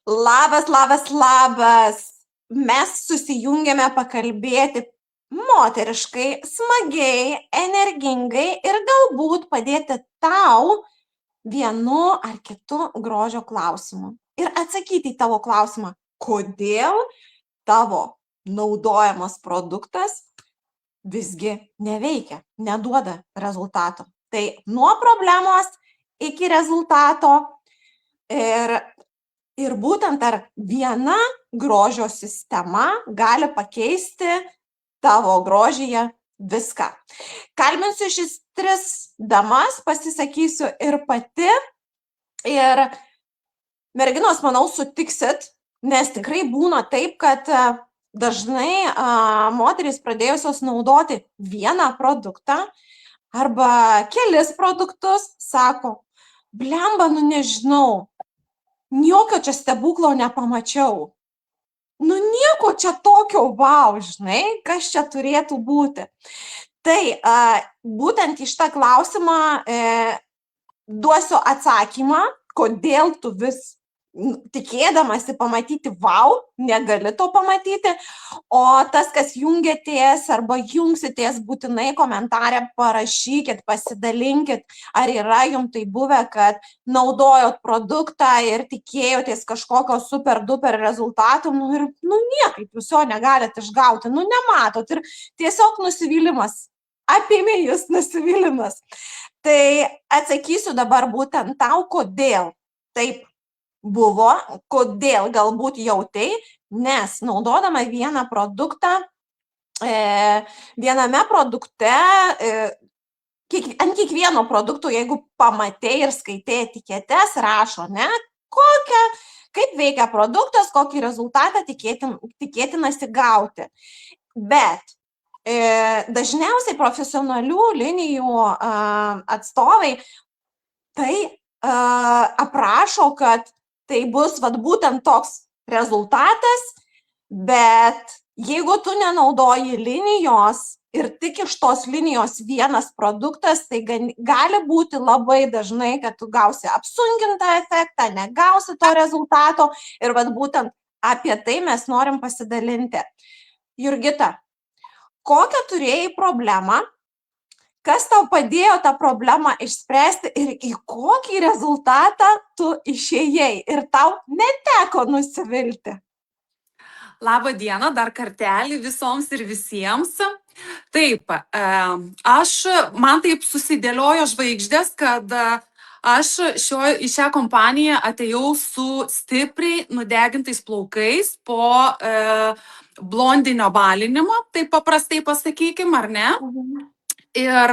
Labas, labas, labas. Mes susijungėme pakalbėti moteriškai, smagiai, energingai ir galbūt padėti tau vienu ar kitu grožio klausimu. Ir atsakyti į tavo klausimą, kodėl tavo naudojamas produktas visgi neveikia, neduoda rezultato. Tai nuo problemos iki rezultato ir būtent ar viena grožio sistema gali pakeisti tavo grožyje viską. Kalbinsiu šis 3 damas, pasisakysiu ir pati. Ir merginos, manau, sutiksit, nes tikrai būna taip, kad dažnai moterys pradėjusios naudoti vieną produktą arba kelis produktus sako, blemba, nežinau, jokio čia stebuklo nepamačiau. Nieko čia tokio, wow, žinai, kas čia turėtų būti. Tai būtent į šitą klausimą duosiu atsakymą, kodėl tu vis tikėdamasi pamatyti wow, negali to pamatyti, o tas, kas jungiatės arba jungsitės, būtinai komentarę parašykit, pasidalinkit, ar yra jums tai buvę, kad naudojot produktą ir tikėjotės kažkokio super duper rezultatų, ir niekaip jūs jo negalit išgauti, nematot ir tiesiog nusivylimas, apėmė jūs nusivylimas. Tai atsakysiu dabar būtent tau, kodėl taip buvo, kodėl galbūt jautei, nes naudodama vieną produktą, viename produkte, ant kiekvieno produkto, jeigu pamatei ir skaitai etiketes, rašo, kaip veikia produktas, kokį rezultatą tikėtinasi gauti. Bet dažniausiai profesionalių linijų atstovai tai aprašo, kad tai bus būtent toks rezultatas, bet jeigu tu nenaudoji linijos ir tik iš tos linijos vienas produktas, tai gali būti labai dažnai, kad tu gausi apsunkintą efektą, negausi to rezultato ir būtent apie tai mes norim pasidalinti. Jurgita, kokią turėjai problemą, kas tau padėjo tą problemą išspręsti ir į kokį rezultatą tu išėjai ir tau neteko nusivilti? Labą dieną, dar kartelį visoms ir visiems. Taip, man taip susidėliojo žvaigždės, kad aš į šią kompaniją atėjau su stipriai nudegintais plaukais po blondinio balinimo, taip paprastai pasakykim, ar ne? Ir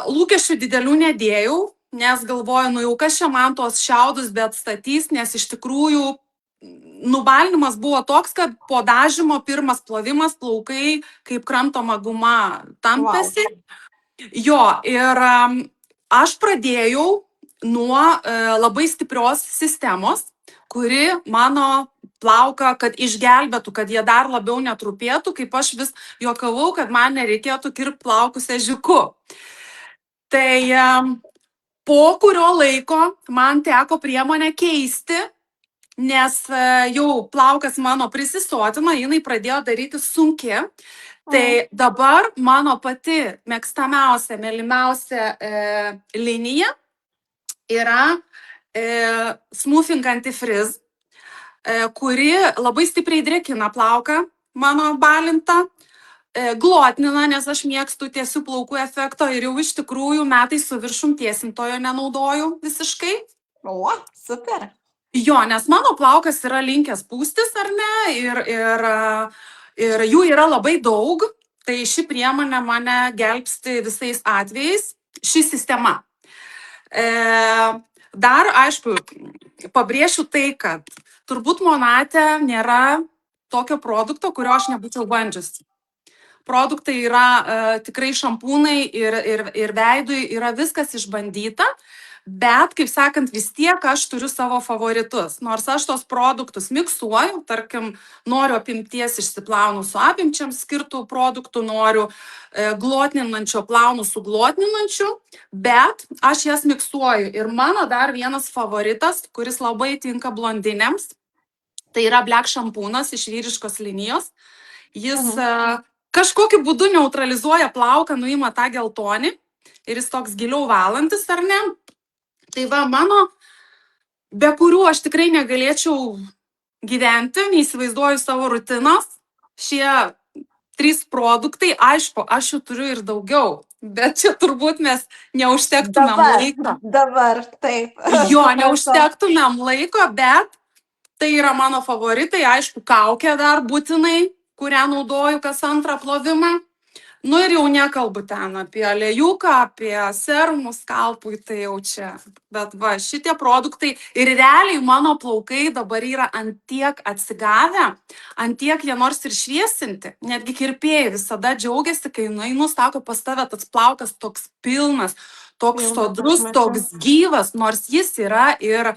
lūkesčių didelių nedėjau, nes galvoju, jau kas čia man tos šiaudus bet statys, nes iš tikrųjų nubalinimas buvo toks, kad po dažymo pirmas plovimas plaukai kaip kramtoma guma tampėsi. Wow. Jo, ir aš pradėjau nuo labai stiprios sistemos, kuri mano plauką, kad išgelbėtų, kad jie dar labiau netrupėtų, kaip aš vis juokavau, kad man nereikėtų kirpti plaukus ežiuku. Tai po kurio laiko man teko priemonę keisti, nes jau plaukas mano prisisotino, jinai pradėjo daryti sunki. Tai dabar mano pati mėgstamiausia, mylimiausia linija yra Smoothing Anti-Frizz, kuri labai stipriai drėkina plauką mano balintą, glotnina, nes aš mėgstu tiesių plaukų efekto ir jau iš tikrųjų metais su viršum tiesintojo nenaudoju visiškai. O, super. Jo, nes mano plaukas yra linkęs pūstis, ar ne, ir jų yra labai daug, tai ši priemonė mane gelbsti visais atvejais, ši sistema. Dar, aišku, pabrėšiu tai, kad turbūt Monate nėra tokio produkto, kurio aš nebūčiau bandžiusi. Produktai yra tikrai šampūnai ir veidui yra viskas išbandyta, bet, kaip sakant, vis tiek aš turiu savo favoritus. Nors aš tos produktus miksuoju, tarkim, noriu apimties išsiplaunu su apimčiam skirtų produktų, noriu glotninančio plaunu su glotninančiu, bet aš jas miksuoju. Ir mano dar vienas favoritas, kuris labai tinka blondinėms, tai yra Black šampūnas iš vyriškos linijos. Jis kažkokiu būdu neutralizuoja plauką, nuima tą geltonį ir jis toks giliau valantis, ar ne? Tai va, mano, be kurių aš tikrai negalėčiau gyventi, neįsivaizduoju savo rutinos. Šie 3 produktai, aišku, aš jų turiu ir daugiau, bet čia turbūt mes neužtektumėm laiko. Dabar, taip. Jo, neužtektumėm laiko, bet tai yra mano favoritai, aišku, kaukė dar būtinai, kurią naudoju kas antrą plovimą. Nu ir jau nekalbu ten apie aliejūką, apie serumus skalpui, tai jau čia. Bet va, šitie produktai ir realiai mano plaukai dabar yra antiek atsigavę, antiek jie nors ir šviesinti. Netgi kirpėjai visada džiaugiasi, kai nueinu, sako, pas tave tas plaukas toks pilnas, toks sodrus, toks gyvas, nors jis yra ir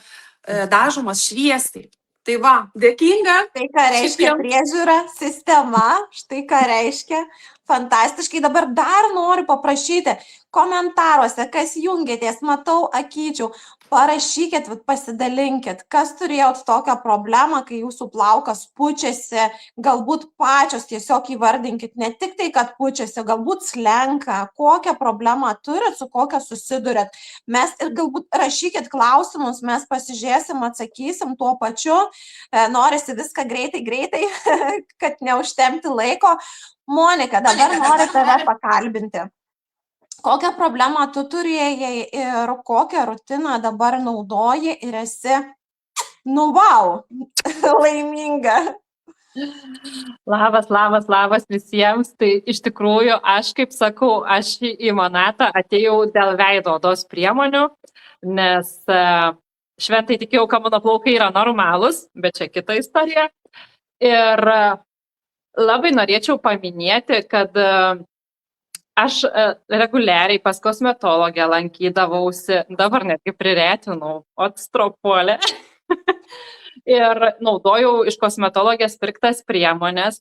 dažomas šviesiai. Tai va, dėkinga. Tai ką reiškia priežiūra, sistema, štai ką reiškia. Fantastiškai. Dabar dar noriu paprašyti komentaruose, kas jungiatės, matau akyčių, parašykit, pasidalinkit, kas turėjot tokią problemą, kai jūsų plaukas pučiasi, galbūt pačios tiesiog įvardinkit, ne tik tai, kad pučiasi, galbūt slenka, kokią problemą turit, su kokią susidurėt. Mes ir galbūt rašykit klausimus, mes pasižiūrėsim, atsakysim tuo pačiu, norisi viską greitai, kad neužtemti laiko. Monika, dabar noriu tave pakalbinti. Kokią problemą tu turėjai ir kokią rutiną dabar naudoji ir esi, wow, laiminga. Labas visiems. Tai iš tikrųjų, aš kaip sakau, aš į Monatą atėjau dėl veido odos priemonių, nes šventai tikėjau, kad mano plaukai yra normalūs, bet čia kita istorija. Ir labai norėčiau paminėti, kad aš reguliariai pas kosmetologę lankydavausi, dabar netgi priretinau odstropolę ir naudojau iš kosmetologės pirktas priemonės,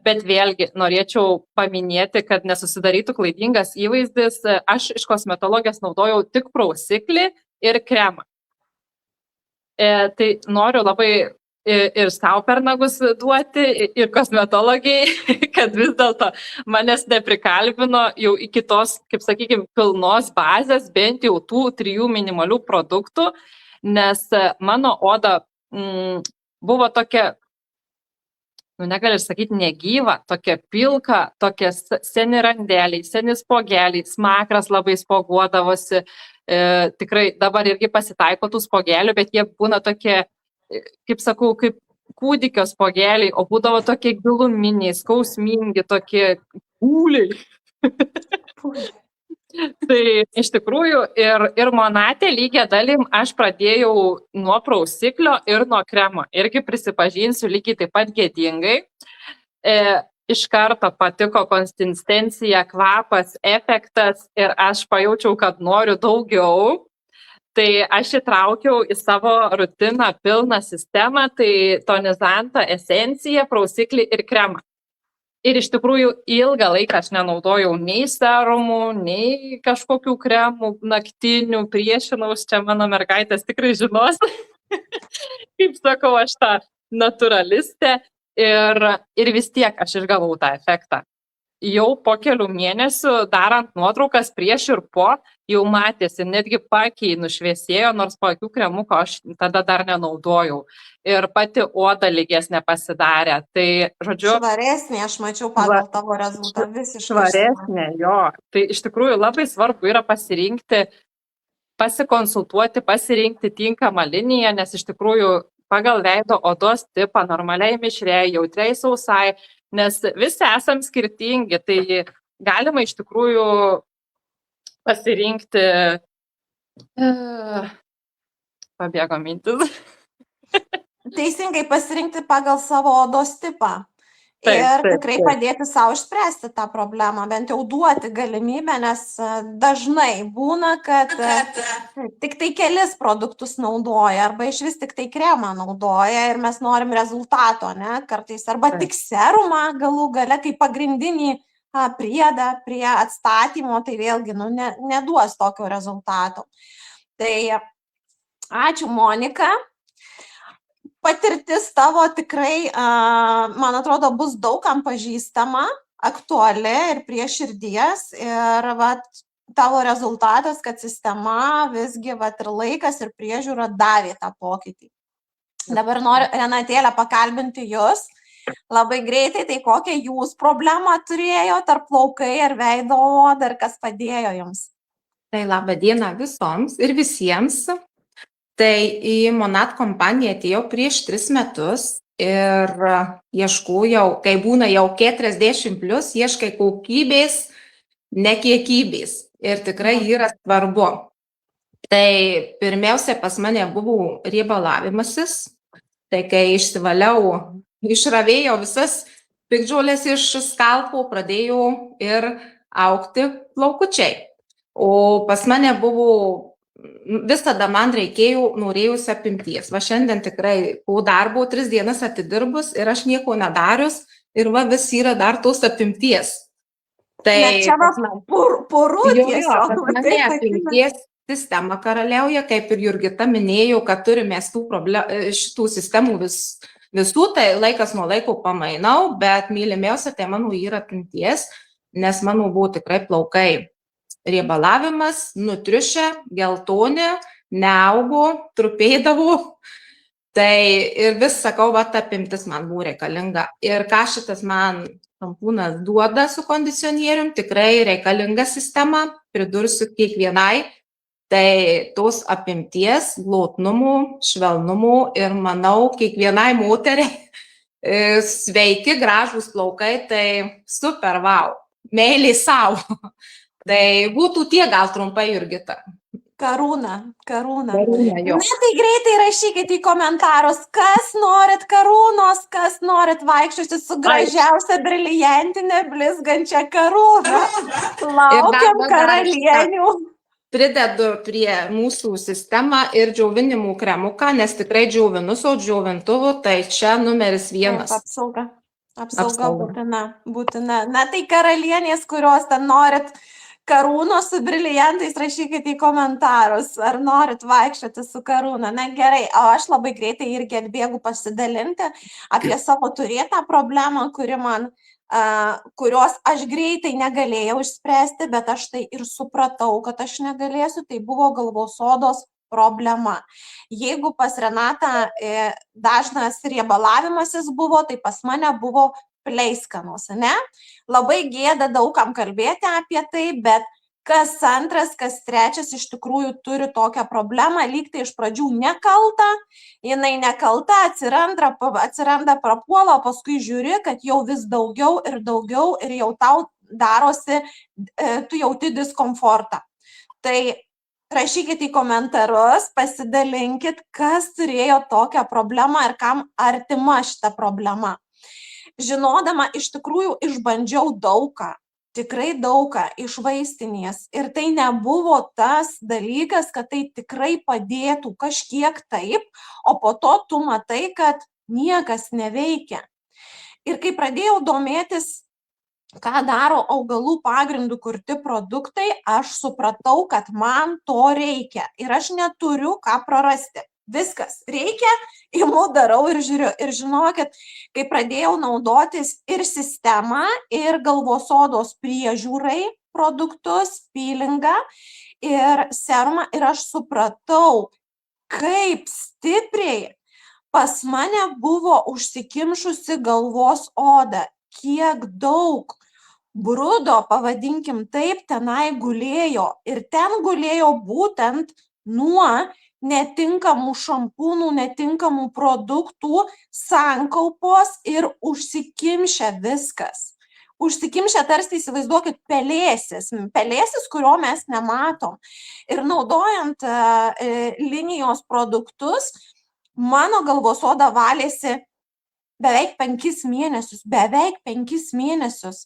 bet vėlgi norėčiau paminėti, kad nesusidarytų klaidingas įvaizdis, aš iš kosmetologės naudojau tik prausiklį ir kremą. Tai noriu labai ir savo per nagus duoti, ir kosmetologiai, kad vis dėlto manęs neprikalbino jau iki tos, kaip sakykime, pilnos bazės, bent jau tų 3 minimalių produktų, nes mano oda buvo tokia, negali sakyti negyva, tokia pilka, tokie seni randeliai, seni spogeliai, smakras labai spoguodavosi, tikrai dabar irgi pasitaiko tų spogelių, bet jie būna tokie, kaip sakau, kaip kūdikio spogeliai, o būdavo tokie giluminiai, skausmingi, tokie kūliai. Tai iš tikrųjų ir Monatė lygia dalim aš pradėjau nuo prausiklio ir nuo kremo. Irgi prisipažinsiu lygiai taip pat gėdingai. Iš karto patiko konsistencija, kvapas, efektas ir aš pajaučiau, kad noriu daugiau. Tai aš įtraukiau į savo rutiną pilną sistemą, tai tonizantą, esenciją, prausiklį ir kremą. Ir iš tikrųjų ilgą laiką aš nenaudojau nei serumų, nei kažkokių kremų, naktinių, priešinaus, čia mano mergaitės tikrai žinos, kaip sakau, aš tą naturalistė ir vis tiek aš išgavau tą efektą. Jau po kelių mėnesių, darant nuotraukas prieš ir po, jau matėsi, netgi pakiai nušviesėjo, nors po akių kremuko aš tada dar nenaudojau. Ir pati oda lygesnė pasidarė. Tai, žodžiu, švaresnė, aš mačiau pagal tavo rezultatą, visiškai švaresnė, jo. Tai iš tikrųjų labai svarbu yra pasirinkti, pasikonsultuoti, pasirinkti tinkamą liniją, nes iš tikrųjų pagal veido odos tipą, normaliai mišriai, jautriai sausai, nes visi esam skirtingi, tai galima iš tikrųjų pasirinkti, pabėgo mintis. Teisingai pasirinkti pagal savo odos tipą. ir tikrai padėti savo išspręsti tą problemą, bent jau duoti galimybę, nes dažnai būna, kad tik tai kelis produktus naudoja arba iš vis tik tai kremą naudoja ir mes norim rezultato, ne, kartais, arba tik serumą galų gale kaip pagrindinį priedą prie atstatymo, tai vėlgi neduos tokio rezultato. Tai ačiū, Monika. Patirtis tavo tikrai, man atrodo, bus daugam pažįstama, aktuali ir prie širdies. Ir tavo rezultatas, kad sistema visgi ir laikas ir priežiūra davė tą pokytį. Dabar noriu, Renatėlę, pakalbinti jūs. Labai greitai, tai kokią jūs problemą turėjo, tarp plaukai ar veido oda, ir kas padėjo jums? Tai laba diena visoms ir visiems. Tai į Monat kompaniją atėjau prieš 3 metus ir ieškojau, kai būna jau 40+, ieškai kokybės, ne kiekybės. Ir tikrai yra svarbu. Tai pirmiausia pas mane buvo riebalavimasis. Tai kai išravėjau visas piktžolės iš skalpo, pradėjau ir augti plaukučiai. O pas mane buvo visada man norėjusi apimties. Va šiandien tikrai po darbo 3 dienas atidirbus ir aš nieko nedarius ir vis yra dar tos apimties. Tai čia porų tiesiog. Pas mane apimties sistema karaliauja, kaip ir Jurgita minėjo, kad turime šitų sistemų visų, tai laikas nuo laiko pamainau, bet mylimiausia tai mano yra apimties, nes mano buvo tikrai plaukai. Riebalavimas, nutriušę, geltoni, neaugo, trupėdavo. Tai ir vis sakau, apimtis man buvo reikalinga. Ir ką šitas man šampūnas duoda su kondicionierium, tikrai reikalinga sistema, pridursiu kiekvienai. Tai tos apimties, glotnumų, švelnumų ir manau, kiekvienai moteriai sveiki, gražūs plaukai, tai super, wow, meilė savo. Tai būtų tie gal trumpai, Jurgita. Karūna. Tai greitai rašykit į komentarus, kas norit karūnos, kas norit vaikščioti su gražiausia briliantinė blizgančia karūna. Laukiam karalienių. Pridedu prie mūsų sistemą ir džiovinimų kremuką, nes tikrai džiovinu su džiovintuvu, tai čia numeris 1. Apsauga būtina. Na tai karalienės, kurios ten norit karūnos su briliantais, rašykite į komentarus, ar norit vaikščioti su karūna. Na gerai, o aš labai greitai irgi atbėgu pasidalinti apie savo turėtą problemą, kurios aš greitai negalėjau išspręsti, bet aš tai ir supratau, kad aš negalėsiu, tai buvo galvos odos problema. Jeigu pas Renatą dažnas riebalavimasis buvo, tai pas mane buvo pleiskanos, ne? Labai gėda daugam kalbėti apie tai, bet kas antras, kas trečias iš tikrųjų turi tokią problemą, lyg tai iš pradžių nekalta, jinai nekalta, atsiranda prapuola, o paskui žiūri, kad jau vis daugiau ir jau tau darosi, tu jauti diskomfortą. Tai rašykit į komentarus, pasidalinkit, kas turėjo tokią problemą ir kam artima šita problema. Žinodama, iš tikrųjų išbandžiau daugą, tikrai daugą iš vaistinės ir tai nebuvo tas dalykas, kad tai tikrai padėtų kažkiek taip, o po to tu matai, kad niekas neveikia. Ir kai pradėjau domėtis, ką daro augalų pagrindų kurti produktai, aš supratau, kad man to reikia ir aš neturiu ką prarasti. Viskas reikia, imu, darau ir žiūriu. Ir žinokit, kai pradėjau naudotis ir sistemą, ir galvos odos priežiūrai produktus, peelingą ir serumą, ir aš supratau, kaip stipriai pas mane buvo užsikimšusi galvos oda, kiek daug brudo, pavadinkim taip, tenai gulėjo. Ir ten gulėjo būtent nuo netinkamų šampūnų, netinkamų produktų, sankaupos ir užsikimšę viskas. Užsikimšę tarsi, įsivaizduokit, pelėsis, kurio mes nematom. Ir naudojant linijos produktus, mano galvos oda valėsi beveik 5 mėnesius.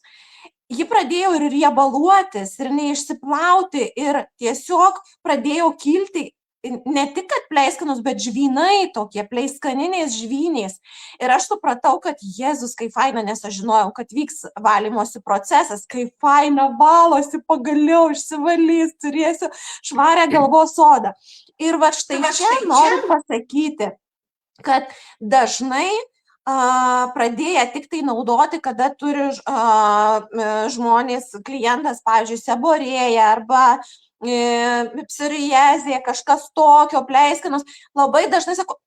Ji pradėjo ir riebaluotis, ir neišsiplauti, ir tiesiog pradėjo kilti ne tik kad pleiskanus, bet žvynai tokie, pleiskaniniais žvyniais. Ir aš supratau, kad Jėzus, kaip faina, nes aš žinojau, kad vyks valymosi procesas, kaip faina valosi, pagaliau išsivalys, turėsiu švarę galvos odą. Ir va štai čia noriu pasakyti, kad dažnai pradėję tik tai naudoti, kada turi žmonės, klientas, pavyzdžiui, seborėja arba psoriazė, kažkas tokio, pleiskanus, labai dažnai sako,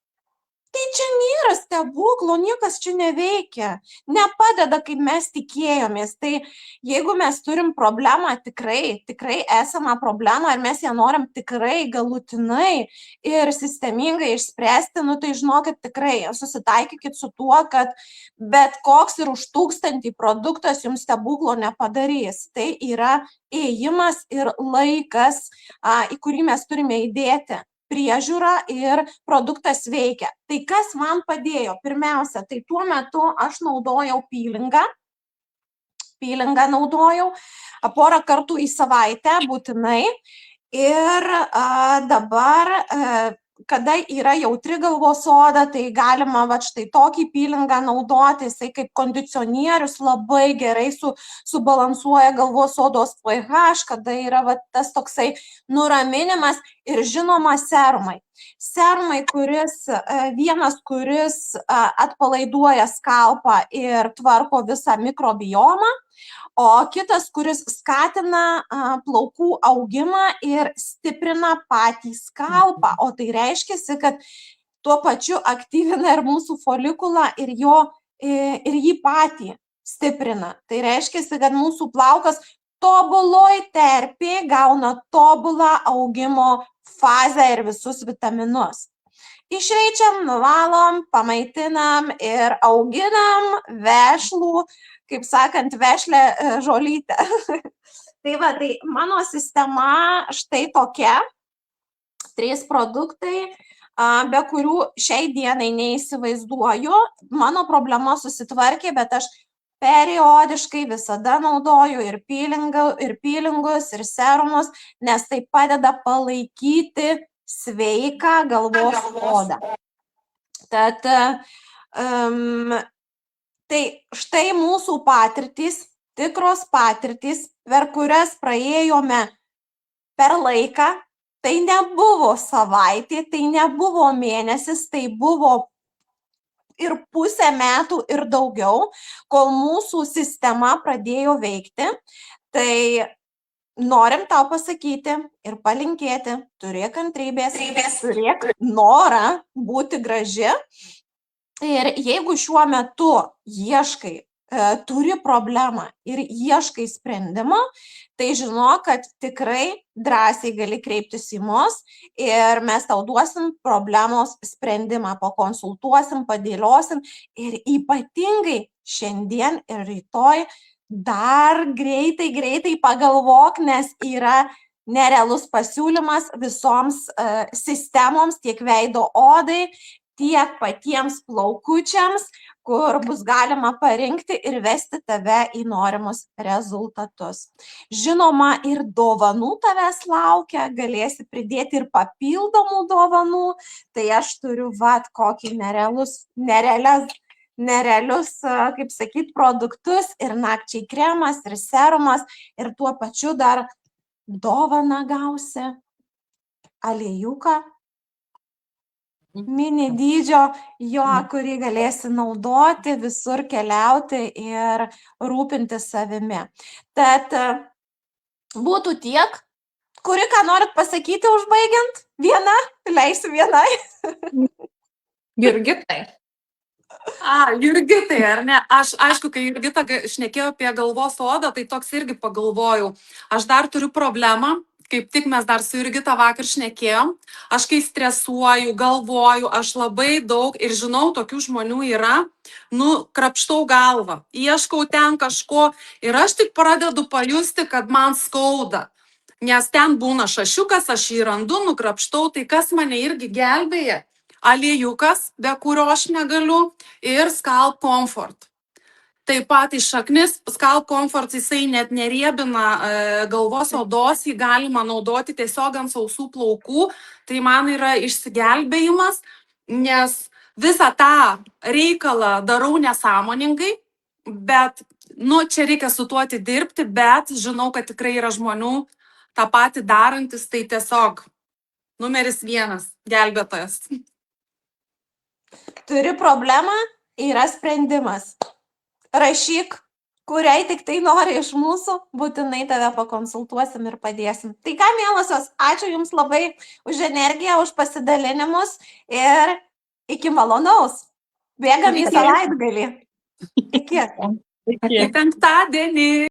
tai čia nėra stebuklo, niekas čia neveikia, nepadeda, kaip mes tikėjomės. Tai jeigu mes turim problemą, tikrai esamą problemą ir mes ją norim tikrai galutinai ir sistemingai išspręsti, nu tai žinokit, tikrai susitaikykit su tuo, kad bet koks ir už 1000 produktas jums stebuklo nepadarys. Tai yra ėjimas ir laikas, į kurį mes turime įdėti priežiūra ir produktas veikia. Tai kas man padėjo? Pirmiausia, tai tuo metu aš naudojau pylingą naudojau porą kartų į savaitę būtinai. Ir dabar, kada yra jautri galvos oda, tai galima va štai tokį pylingą naudoti, jisai kaip kondicionierius labai gerai subalansuoja galvos odos pH, kada yra va tas toksai nuraminimas ir žinoma serumai. Serumai, vienas, kuris atpalaiduoja skalpą ir tvarko visą mikrobiomą, o kitas, kuris skatina plaukų augimą ir stiprina patį skalpą. O tai reiškia, kad tuo pačiu aktyvina ir mūsų folikulą ir jį patį stiprina. Tai reiškia, kad mūsų plaukas tobuloj terpėj gauna tobulą augimo fazę ir visus vitaminus. Išreičiam, nuvalom, pamaitinam ir auginam vešlų, kaip sakant, vešlę žolytę. Tai va, tai mano sistema štai tokia, 3 produktai, be kurių šiai dienai neįsivaizduoju. Mano problema susitvarkė, bet aš periodiškai visada naudoju ir pylingus, ir serumus, nes tai padeda palaikyti sveiką galvos odą. Tad tai štai mūsų patirtys, tikros patirtys, per kurias praėjome per laiką. Tai nebuvo savaitė, tai nebuvo mėnesis, tai buvo ir pusę metų ir daugiau, kol mūsų sistema pradėjo veikti. Tai norim tau pasakyti ir palinkėti, turėk kantrybės, turėk norą būti graži. Ir jeigu šiuo metu ieškai, turi problemą ir ieškai sprendimo, tai žinok, kad tikrai drąsiai gali kreiptis į mus ir mes tau duosim problemos sprendimą, pakonsultuosim, padėliosim ir ypatingai šiandien ir rytoj dar greitai pagalvok, nes yra nerealus pasiūlymas visoms sistemoms, tiek veido odai, tiek patiems plaukučiams, kur bus galima parinkti ir vesti tave į norimus rezultatus. Žinoma, ir dovanų tavęs laukia, galėsi pridėti ir papildomų dovanų, tai aš turiu kokį nerealius, kaip sakyt, produktus ir nakčiai kremas, ir serumas, ir tuo pačiu dar dovaną gausi aliejuką, mini dydžio, kurį galėsi naudoti, visur keliauti ir rūpintis savimi. Tad būtų tiek. Kuri ką norit pasakyti užbaigiant? Viena? Leisiu vienai. Jurgitai. Jurgitai, ar ne? Aš, aišku, kai Jurgita šnekėjo apie galvos odą, tai toks irgi pagalvojau. Aš dar turiu problemą. Kaip tik mes dar su Jurgita vakar šnekėjom, aš kai stresuoju, galvoju, aš labai daug ir žinau, tokių žmonių yra, krapštau galvą, ieškau ten kažko ir aš tik pradedu pajusti, kad man skauda, nes ten būna šašiukas, aš jį randu, nukrapštau, tai kas mane irgi gelbėja, aliejukas, be kurio aš negaliu, ir Scalp Comfort. Taip pat iš šaknis, Scalp Comfort jisai net neriebina galvos odos, jį galima naudoti tiesiog ant sausų plaukų, tai man yra išsigelbėjimas, nes visą tą reikalą darau nesąmoningai, bet, čia reikia su tuo atidirbti, bet žinau, kad tikrai yra žmonių tą patį darantis, tai tiesiog numeris 1 gelbėtojas. Turi problemą, yra sprendimas. Rašyk, kuriai tik tai nori iš mūsų, būtinai tave pakonsultuosim ir padėsim. Tai ką, mielosios, ačiū Jums labai už energiją, už pasidalinimus ir iki malonaus. Bėgam į savaitgalį. Iki. Penktadienį.